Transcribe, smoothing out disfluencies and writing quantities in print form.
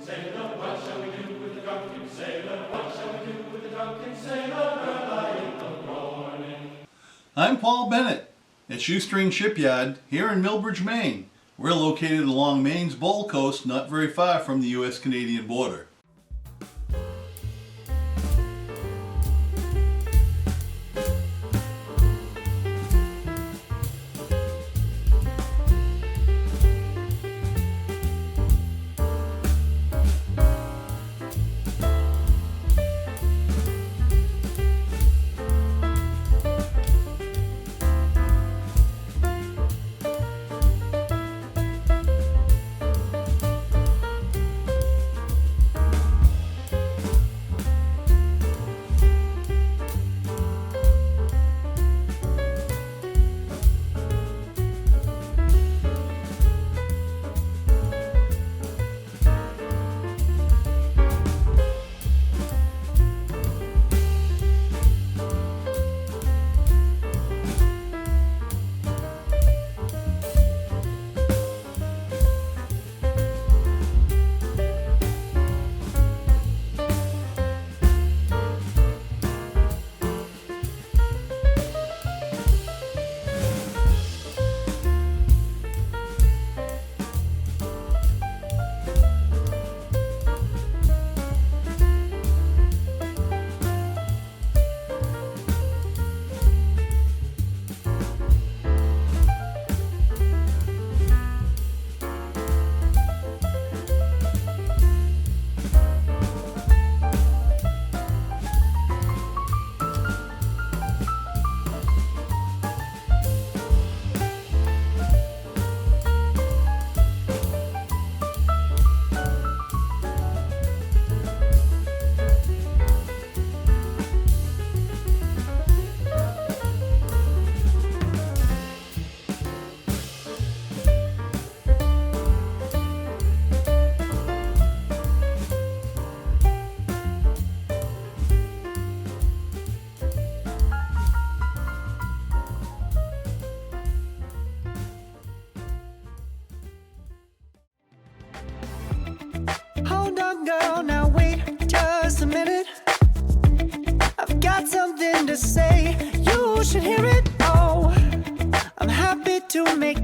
sailor? What shall we do with the drunken sailor? What shall we do with the drunken sailor early in the morning? I'm Paul Bennett at Shoestring Shipyard here in Millbridge, Maine. We're located along Maine's Bold Coast, not very far from the U.S.-Canadian border. Hold on, girl, now wait just a minute. I've got something to say, you should hear it. Oh, I'm happy to make